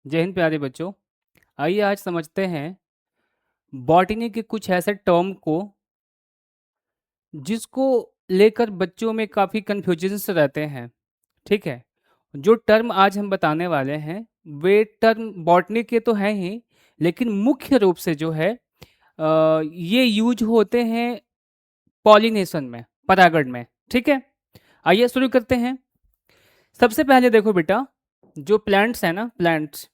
जय हिंद प्यारे बच्चों। आइए आज समझते हैं बॉटनी के कुछ ऐसे टर्म को जिसको लेकर बच्चों में काफ़ी कन्फ्यूजन्स रहते हैं। ठीक है। जो टर्म आज हम बताने वाले हैं वे टर्म बॉटनी के तो हैं ही, लेकिन मुख्य रूप से जो है ये यूज होते हैं पॉलिनेशन में, परागण में। ठीक है। आइए शुरू करते हैं। सबसे पहले देखो बेटा, जो प्लांट्स है ना, प्लांट्स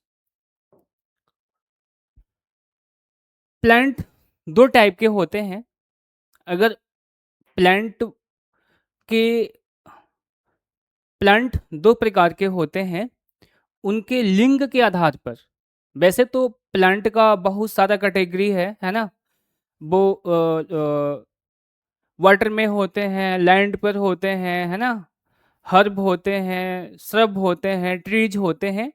प्लांट दो टाइप के होते हैं। अगर प्लांट के प्लांट दो प्रकार के होते हैं उनके लिंग के आधार पर। वैसे तो प्लांट का बहुत सारा कैटेगरी है ना। वो वाटर में होते हैं, लैंड पर होते हैं, है ना। हर्ब होते हैं, श्रब होते हैं, ट्रीज होते हैं।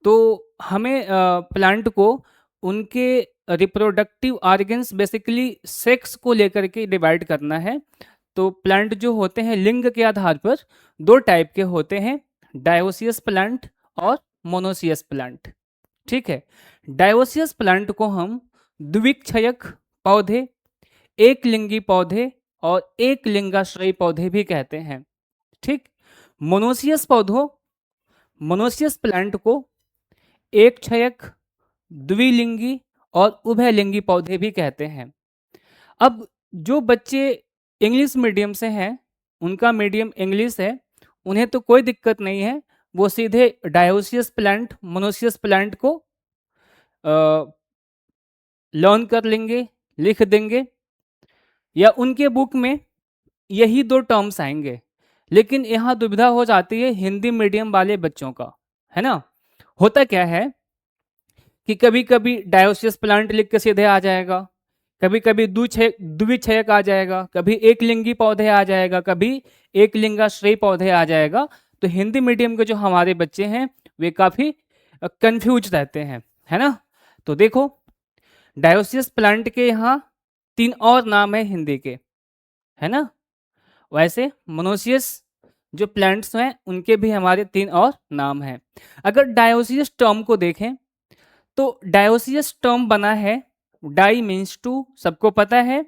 तो हमें प्लांट को उनके रिप्रोडक्टिव ऑर्गन्स, बेसिकली सेक्स को लेकर के डिवाइड करना है। तो प्लांट जो होते हैं लिंग के आधार पर दो टाइप के होते हैं, डायोसियस प्लांट और मोनोसियस प्लांट। ठीक है। डायोसियस प्लांट को हम द्विक्षयक पौधे, एक लिंगी पौधे और एक लिंगाश्रयी पौधे भी कहते हैं। ठीक। मोनोसियस पौधों मोनोसियस प्लांट को एक क्षयक, द्विलिंगी और उभयलिंगी पौधे भी कहते हैं। अब जो बच्चे इंग्लिश मीडियम से हैं, उनका मीडियम इंग्लिश है, उन्हें तो कोई दिक्कत नहीं है। वो सीधे डायोसियस प्लांट, मोनोसियस प्लांट को लर्न कर लेंगे, लिख देंगे, या उनके बुक में यही दो टर्म्स आएंगे। लेकिन यहाँ दुविधा हो जाती है हिंदी मीडियम वाले बच्चों का, है ना। होता क्या है कि कभी कभी डायोसियस प्लांट लिख के सीधे आ जाएगा, कभी कभी द्विक्षयक आ जाएगा, कभी एक लिंगी पौधे आ जाएगा, कभी एक लिंगाश्रयी पौधे आ जाएगा। तो हिंदी मीडियम के जो हमारे बच्चे हैं वे काफी कंफ्यूज रहते हैं, है ना। तो देखो, डायोसियस प्लांट के यहाँ तीन और नाम है हिंदी के, है ना। वैसे मोनोसियस जो प्लांट्स हैं उनके भी हमारे तीन और नाम हैं। अगर डायोसियस टर्म को देखें तो डायोसियस टर्म बना है, डाई मीन्स टू, सबको पता है।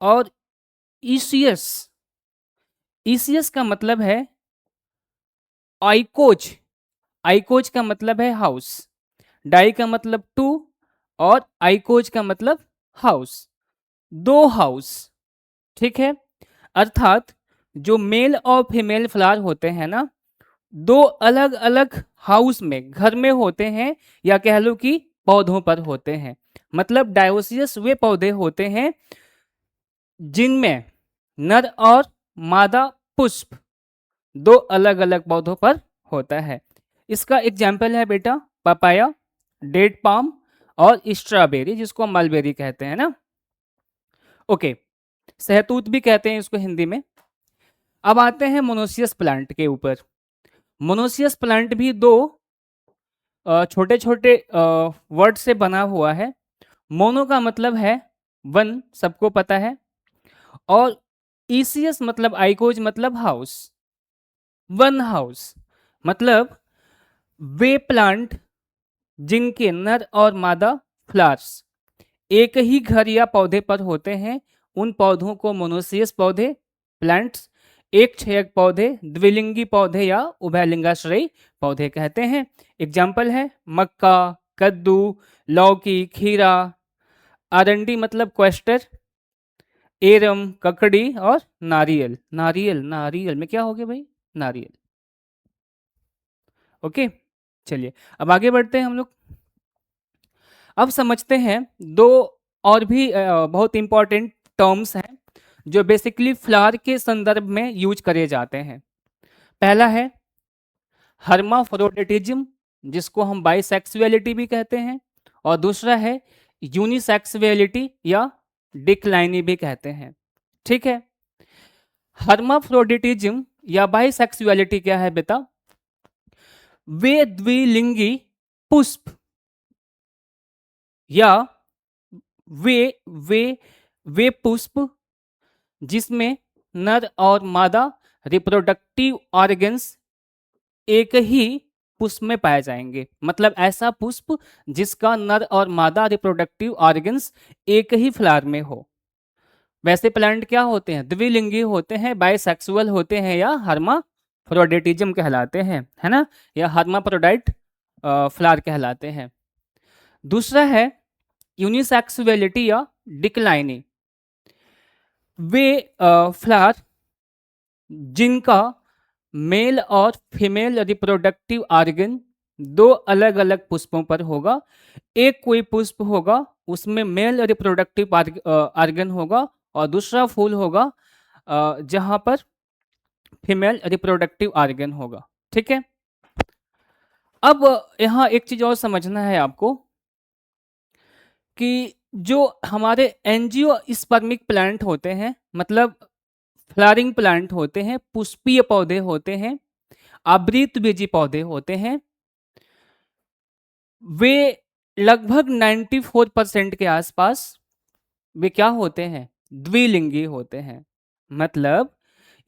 और ईसियस, ईसियस का मतलब है आइकोज, आइकोज का मतलब है हाउस। डाई का मतलब टू और आइकोज का मतलब हाउस, दो हाउस। ठीक है। अर्थात जो मेल और फीमेल फ्लावर होते हैं ना, दो अलग अलग हाउस में, घर में होते हैं, या कह लो कि पौधों पर होते हैं। मतलब डायोसियस वे पौधे होते हैं जिनमें नर और मादा पुष्प दो अलग अलग पौधों पर होता है। इसका एग्जाम्पल है बेटा पपाया, डेट पाम और स्ट्रॉबेरी, जिसको मलबेरी कहते हैं ना। ओके। सहतूत भी कहते हैं इसको हिंदी में। अब आते हैं मोनोसियस प्लांट के ऊपर। मोनोसियस प्लांट भी दो छोटे छोटे वर्ड से बना हुआ है। मोनो का मतलब है वन, सबको पता है। और ईसीएस मतलब आइकोज मतलब हाउस, वन हाउस। मतलब वे प्लांट जिनके नर और मादा फ्लावर्स एक ही घर या पौधे पर होते हैं, उन पौधों को मोनोसियस पौधे, प्लांट्स, एक क्षयक पौधे, द्विलिंगी पौधे या उभयलिंगाश्रयी पौधे कहते हैं। एग्जाम्पल है मक्का, कद्दू, लौकी, खीरा, अरंडी मतलब क्वेस्टर, एरम, ककड़ी और नारियल। नारियल, नारियल में क्या हो गया भाई, नारियल। ओके। चलिए अब आगे बढ़ते हैं हम लोग। अब समझते हैं दो और भी बहुत इंपॉर्टेंट टर्म्स हैं जो बेसिकली फ्लावर के संदर्भ में यूज करे जाते हैं। पहला है हर्माफ्रोडिटिज्म, जिसको हम बाइसेक्सुअलिटी भी कहते हैं। और दूसरा है यूनिसेक्सुअलिटी या डिक्लाइनी भी कहते हैं। ठीक है। हर्माफ्रोडिटिज्म या बाइसेक्सुअलिटी क्या है बेटा? वे द्विलिंगी पुष्प या वे वे वे पुष्प जिसमें नर और मादा रिप्रोडक्टिव ऑर्गन्स एक ही पुष्प में पाए जाएंगे, मतलब ऐसा पुष्प जिसका नर और मादा रिप्रोडक्टिव ऑर्गन्स एक ही फ्लावर में हो। वैसे प्लांट क्या होते हैं, द्विलिंगी होते हैं, बाइसेक्सुअल होते हैं, या हर्माफ्रोडिटिज्म कहलाते हैं, है ना, या हर्माफ्रोडाइट फ्लावर कहलाते हैं। दूसरा है यूनिसेक्सुअलिटी या डिक्लाइनिंग, वे फ्लावर जिनका मेल और फीमेल रिप्रोडक्टिव ऑर्गन दो अलग अलग पुष्पों पर होगा। एक कोई पुष्प होगा उसमें मेल रिप्रोडक्टिव ऑर्गन होगा, और दूसरा फूल होगा जहां पर फीमेल रिप्रोडक्टिव ऑर्गन होगा। ठीक है, अब यहाँ एक चीज और समझना है आपको कि जो हमारे एंजियो स्पर्मिक प्लांट होते हैं, मतलब फ्लावरिंग प्लांट होते हैं, पुष्पीय पौधे होते हैं, आवृतबीजी पौधे होते हैं, वे लगभग 94% के आसपास वे क्या होते हैं, द्विलिंगी होते हैं। मतलब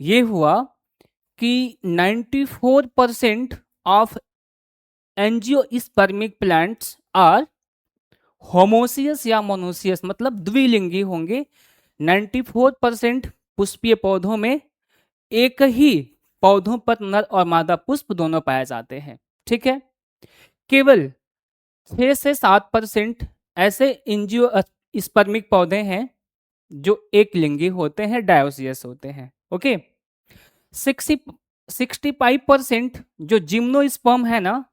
ये हुआ कि 94% ऑफ एंजियोस्पर्मिक प्लांट्स आर होमोसियस या मोनोसियस, मतलब द्विलिंगी होंगे। 94% पुष्पीय पौधों में एक ही पौधों पर नर और मादा पुष्प दोनों पाए जाते हैं। ठीक है, केवल 6 से 7% ऐसे एंजियो स्पर्मिक पौधे हैं जो एक लिंगी होते हैं, डायोसियस होते हैं। ओके, 65% जो जिम्नोस्पर्म है ना,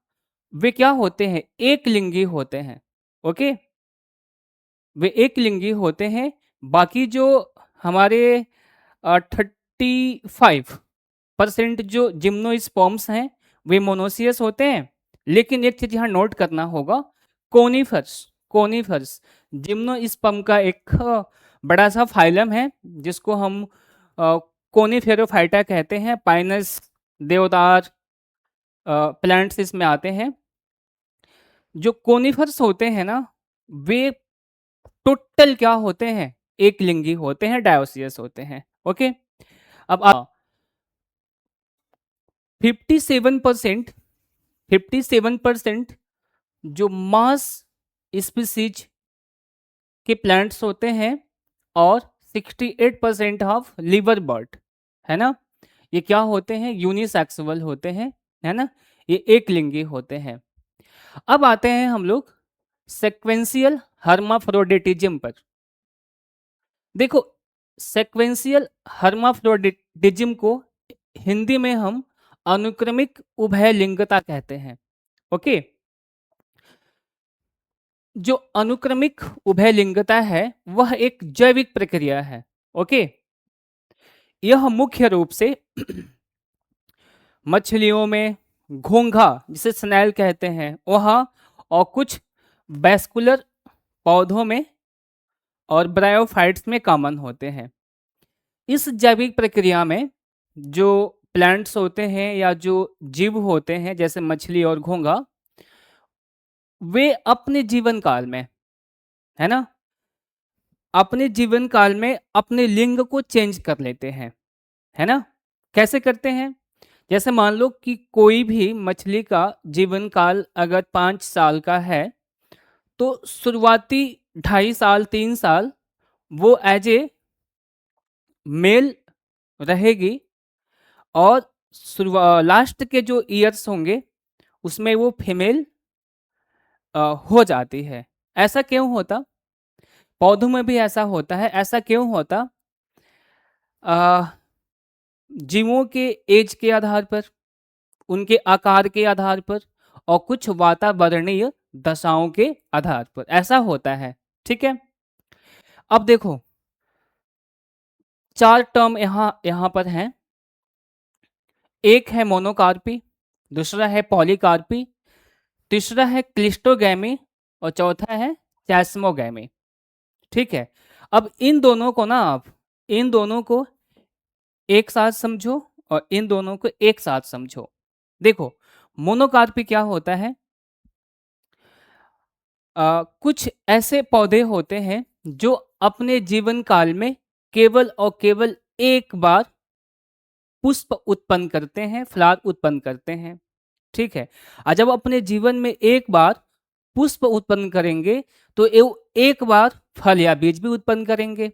वे क्या होते हैं, एक लिंगी होते हैं। ओके, वे एक लिंगी होते हैं। बाकी जो हमारे 35% जो जिम्नोस्पर्म्स हैं वे मोनोसियस होते हैं। लेकिन एक चीज यहाँ नोट करना होगा, कोनिफर्स कोनिफर्स जिम्नोस्पर्म का एक बड़ा सा फाइलम है जिसको हम कोनिफेरोफाइटा कहते हैं। पाइनस, देवदार प्लांट्स इसमें आते हैं। जो कोनिफर्स होते हैं ना, वे टोटल क्या होते हैं, एक लिंगी होते हैं, डायोसियस होते हैं। ओके, अब 57% 57% जो मास स्पीसीज के प्लांट्स होते हैं, और 68% ऑफ लिवर बर्ड, है ना, ये क्या होते हैं, यूनिसेक्सुअल होते हैं, है ना, ये एक लिंगी होते हैं। अब आते हैं हम लोग सेक्वेंशियल हर्माफ्रोडिटिज्म पर। देखो, सेक्वेंशियल हर्माफ्रोडिटिज्म को हिंदी में हम अनुक्रमिक उभयलिंगता कहते हैं। ओके, जो अनुक्रमिक उभयलिंगता है वह एक जैविक प्रक्रिया है। ओके, यह मुख्य रूप से मछलियों में, घोंघा जिसे स्नैल कहते हैं वहाँ, और कुछ वैस्कुलर पौधों में और ब्रायोफाइट्स में कॉमन होते हैं। इस जैविक प्रक्रिया में जो प्लांट्स होते हैं या जो जीव होते हैं जैसे मछली और घोंघा, वे अपने जीवन काल में, है ना, अपने जीवन काल में अपने लिंग को चेंज कर लेते हैं, है ना। कैसे करते हैं, जैसे मान लो कि कोई भी मछली का जीवन काल अगर 5 साल का है, तो शुरुआती 2.5 साल 3 साल वो एज ए मेल रहेगी, और लास्ट के जो ईयर्स होंगे उसमें वो फीमेल हो जाती है। ऐसा क्यों होता, पौधों में भी ऐसा होता है। ऐसा क्यों होता, अ, जीवों के एज के आधार पर, उनके आकार के आधार पर, और कुछ वातावरणीय दशाओं के आधार पर ऐसा होता है। ठीक है, अब देखो 4 टर्म यहाँ यहाँ पर हैं। एक है मोनोकार्पी, दूसरा है पॉलीकार्पी, तीसरा है क्लिस्टोगैमी, और चौथा है चैस्मोगैमी। ठीक है, अब इन दोनों को ना आप इन दोनों को एक साथ समझो और इन दोनों को एक साथ समझो। देखो, मोनोकार्पी क्या होता है, कुछ ऐसे पौधे होते हैं जो अपने जीवन काल में केवल और केवल एक बार पुष्प उत्पन्न करते हैं, फ्लावर उत्पन्न करते हैं। ठीक है। और जब अपने जीवन में एक बार पुष्प उत्पन्न करेंगे तो एक बार फल या बीज भी उत्पन्न करेंगे।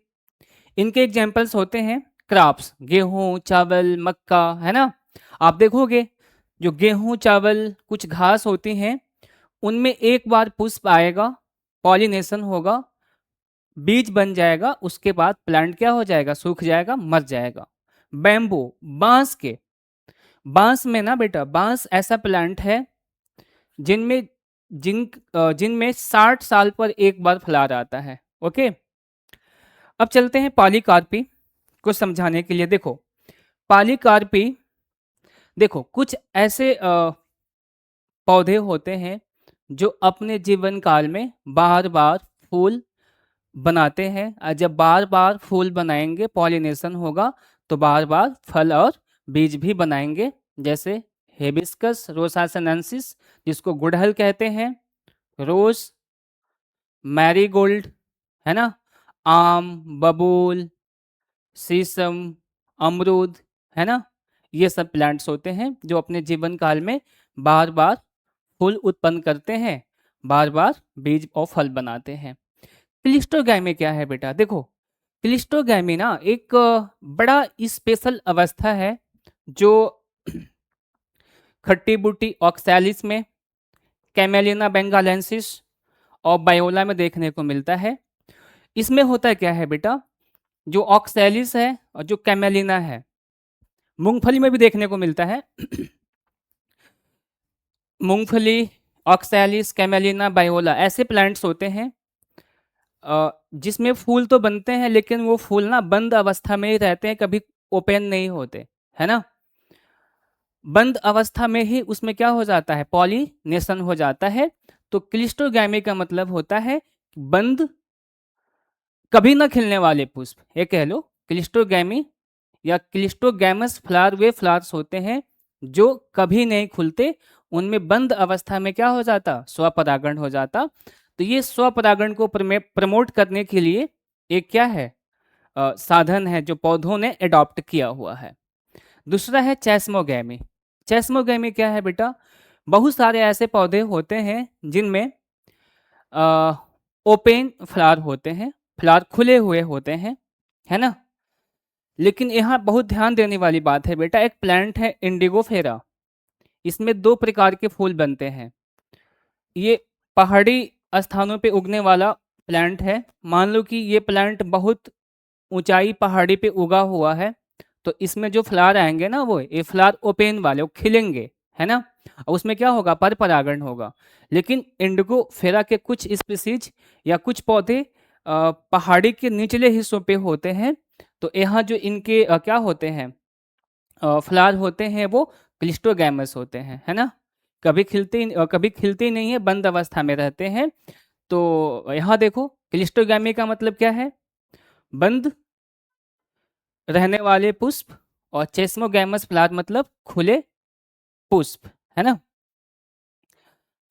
इनके एग्जाम्पल्स होते हैं क्रॉप्स, गेहूं, चावल, मक्का, है ना। आप देखोगे जो गेहूं, चावल, कुछ घास होती हैं, उनमें एक बार पुष्प आएगा, पॉलिनेशन होगा, बीज बन जाएगा, उसके बाद प्लांट क्या हो जाएगा, सूख जाएगा, मर जाएगा। बैम्बू, बांस में ना बेटा, बांस ऐसा प्लांट है जिनमें जिनमें 60 साल पर एक बार फ्लावर आता है। ओके। अब चलते हैं पॉलीकार्पी को समझाने के लिए। देखो पॉलीकार्पी, देखो कुछ ऐसे पौधे होते हैं जो अपने जीवन काल में बार बार फूल बनाते हैं, और जब बार बार फूल बनाएंगे, पॉलिनेशन होगा, तो बार बार फल और बीज भी बनाएंगे। जैसे हेबिस्कस रोसासेनेंसिस, जिसको गुड़हल कहते हैं, रोज, मैरीगोल्ड, है ना, आम, बबूल, शीशम, अमरूद, है ना। ये सब प्लांट्स होते हैं जो अपने जीवन काल में बार बार फूल उत्पन्न करते हैं, बार बार बीज और फल बनाते हैं। क्लिस्टोगैमी क्या है बेटा? देखो क्लिस्टोगैमी ना एक बड़ा स्पेशल अवस्था है जो खट्टी बूटी ऑक्सैलिस में, कैमेलिना बेंगालेंसिस और बायोला में देखने को मिलता है। इसमें होता क्या है बेटा, जो ऑक्सैलिस है और जो कैमेलिना है, मूंगफली में भी देखने को मिलता है। मूंगफली, ऑक्सैलिस, कैमेलिना, बायोला ऐसे प्लांट्स होते हैं जिसमें फूल तो बनते हैं, लेकिन वो फूल ना बंद अवस्था में ही रहते हैं, कभी ओपन नहीं होते, है ना। बंद अवस्था में ही उसमें क्या हो जाता है, पॉलिनेशन हो जाता है। तो क्लिस्टोगैमी का मतलब होता है बंद, कभी ना खिलने वाले पुष्प, ये कह लो क्लिस्टोगैमी या क्लिस्टोगैमस फ्लावर। वे फ्लावर्स होते हैं जो कभी नहीं खुलते, उनमें बंद अवस्था में क्या हो जाता, स्वपरागण हो जाता। तो ये स्वपरागण को प्रमोट करने के लिए एक क्या है, साधन है जो पौधों ने एडॉप्ट किया हुआ है। दूसरा है चेस्मोगैमी। चेस्मोगैमी क्या है बेटा, बहुत सारे ऐसे पौधे होते हैं जिनमें ओपन फ्लावर होते हैं, फ्लावर खुले हुए होते हैं, है ना। लेकिन यहाँ बहुत ध्यान देने वाली बात है बेटा, एक प्लांट है इंडिगोफेरा, इसमें दो प्रकार के फूल बनते हैं। ये पहाड़ी स्थानों पे उगने वाला प्लांट है। मान लो कि ये प्लांट बहुत ऊंचाई पहाड़ी पे उगा हुआ है, तो इसमें जो फ्लावर आएंगे ना, वो ये फ्लावर ओपन वाले, वो खिलेंगे, है ना। और उसमें क्या होगा, पर परागण होगा। लेकिन इंडिगो फेरा के कुछ स्पीसीज या कुछ पौधे पहाड़ी के निचले हिस्सों पे होते हैं, तो यहाँ जो इनके क्या होते हैं, फ्लावर होते हैं, वो क्लिस्टोगैमस होते हैं, है ना। कभी खिलते ही नहीं है, बंद अवस्था में रहते हैं। तो यहाँ देखो क्लिस्टोगैमी का मतलब क्या है, बंद रहने वाले पुष्प, और चेस्मोगैमस फ्लावर मतलब खुले पुष्प, है ना।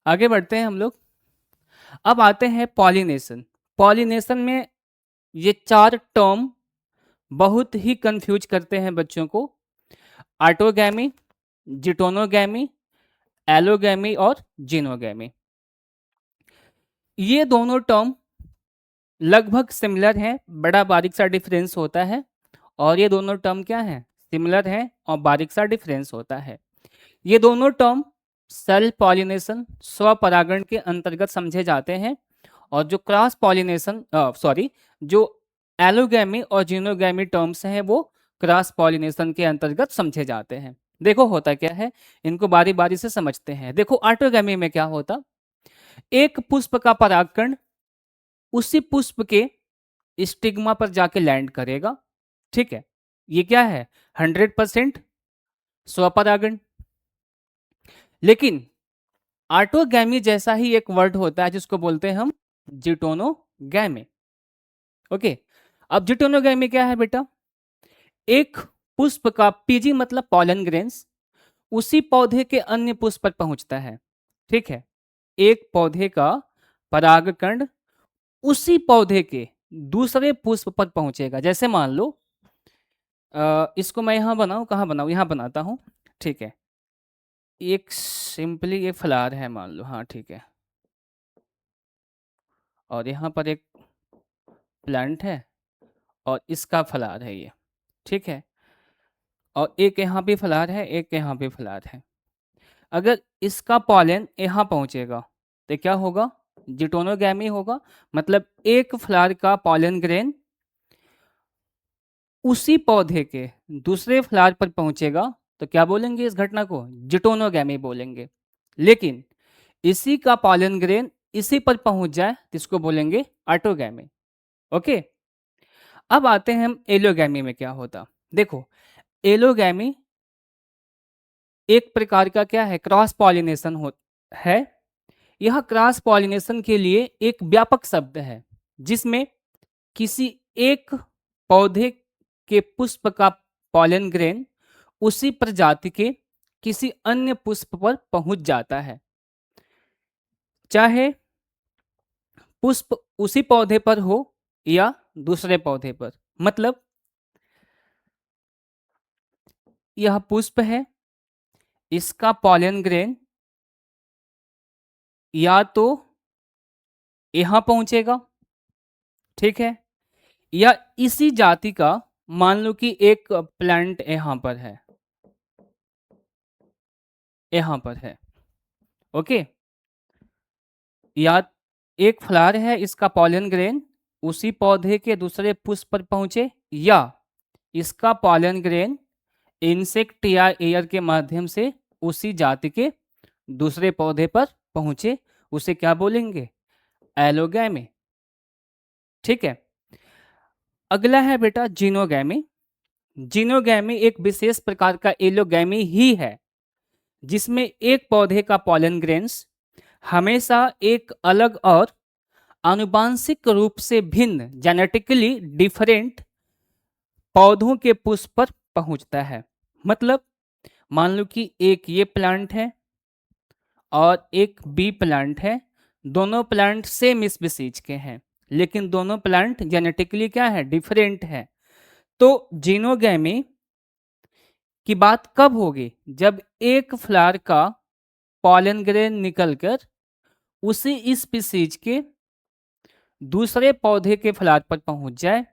आगे बढ़ते हैं हम लोग। अब आते हैं पॉलिनेशन। पॉलिनेशन में ये चार टर्म बहुत ही कंफ्यूज करते हैं बच्चों को। ऑटोगैमी, जिटोनोगैमी, एलोगैमी और जिनोगैमी। ये दोनों टर्म लगभग सिमिलर हैं, बड़ा बारीक सा डिफरेंस होता है। और ये दोनों टर्म क्या हैं, सिमिलर हैं और बारीक सा डिफरेंस होता है। ये दोनों टर्म सेल्फ पॉलिनेशन, स्वपरागण के अंतर्गत समझे जाते हैं। और जो क्रॉस पॉलिनेशन जो एलोगैमी और जिनोगैमी टर्म्स हैं, वो क्रॉस पॉलिनेशन के अंतर्गत समझे जाते हैं। देखो होता क्या है, इनको बारी बारी से समझते हैं। देखो ऑटोगैमी में क्या होता, एक पुष्प का परागकण उसी पुष्प के स्टिग्मा पर जाके लैंड करेगा, ठीक है। ये क्या है, 100% स्वपरागण। लेकिन ऑटोगैमी जैसा ही एक वर्ड होता है जिसको बोलते हैं हम जिटोनोगैमी। ओके। अब जिटोनोगैमी क्या है बेटा, एक पुष्प का पीजी मतलब पॉलन ग्रेन्स उसी पौधे के अन्य पुष्प पर पहुंचता है, ठीक है। एक पौधे का परागकण उसी पौधे के दूसरे पुष्प पर पहुंचेगा। जैसे मान लो इसको मैं यहाँ बनाऊं, कहाँ बनाऊं, यहाँ बनाता हूं, ठीक है। एक सिंपली ये फ्लावर है मान लो, हाँ ठीक है, और यहाँ पर एक प्लांट है और इसका फ्लावर है ये, ठीक है, और एक यहाँ पे फ्लावर है, एक यहाँ पे फ्लावर है। अगर इसका पॉलन यहाँ पहुँचेगा तो क्या होगा? जिटोनोगैमी होगा। मतलब एक फ्लावर का पॉलन ग्रेन उसी पौधे के दूसरे फ्लावर पर पहुंचेगा तो क्या बोलेंगे इस घटना को? जिटोनोगैमी बोलेंगे। लेकिन इसी का पॉलन ग्रेन इसी पर पहुंच जाए तो इसको बोलेंगे ऑटोगैमी। ओके, अब आते हैं हम एलोगैमी में क्या होता। देखो, एलोगैमी एक प्रकार का क्या है? क्रॉस पॉलिनेशन है। यह क्रॉस पॉलिनेशन के लिए एक व्यापक शब्द है जिसमें किसी एक पौधे के पुष्प का पॉलन ग्रेन उसी प्रजाति के किसी अन्य पुष्प पर पहुंच जाता है, चाहे पुष्प उसी पौधे पर हो या दूसरे पौधे पर। मतलब यह पुष्प है, इसका पॉलन ग्रेन या तो यहां पहुंचेगा, ठीक है, या इसी जाति का, मान लो कि एक प्लांट यहां पर है, यहां पर है, ओके, या एक फ्लावर है, इसका पॉलन ग्रेन उसी पौधे के दूसरे पुष्प पर पहुंचे, या इसका पॉलन ग्रेन इंसेक्ट या एयर के माध्यम से उसी जाति के दूसरे पौधे पर पहुंचे, उसे क्या बोलेंगे? एलोगैमी। ठीक है, अगला है बेटा जीनोगैमी। जीनोगैमी एक विशेष प्रकार का एलोगैमी ही है जिसमें एक पौधे का पॉलन ग्रेन्स हमेशा एक अलग और आनुवांशिक रूप से भिन्न जेनेटिकली डिफरेंट पौधों के पुष्प पर पहुंचता है। मतलब मान लो कि एक ये प्लांट है और एक बी प्लांट है, दोनों प्लांट सेम स्पीसीज के हैं लेकिन दोनों प्लांट जेनेटिकली क्या है? डिफरेंट है। तो जीनोगैमी की बात कब होगी? जब एक फ्लावर का पॉलन ग्रेन निकलकर उसी स्पीसीज के दूसरे पौधे के फ्लावर पर पहुंच जाए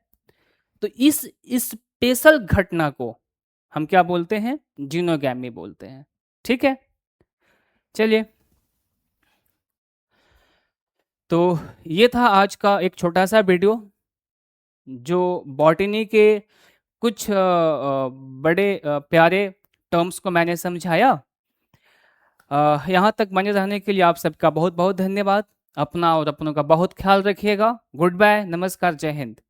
तो इस स्पेशल घटना को हम क्या बोलते हैं? जीनोगैमी बोलते हैं। ठीक है, चलिए, तो ये था आज का एक छोटा सा वीडियो जो बॉटनी के कुछ बड़े प्यारे टर्म्स को मैंने समझाया। यहाँ तक बने रहने के लिए आप सबका बहुत बहुत धन्यवाद। अपना और अपनों का बहुत ख्याल रखिएगा। गुड बाय, नमस्कार, जय हिंद।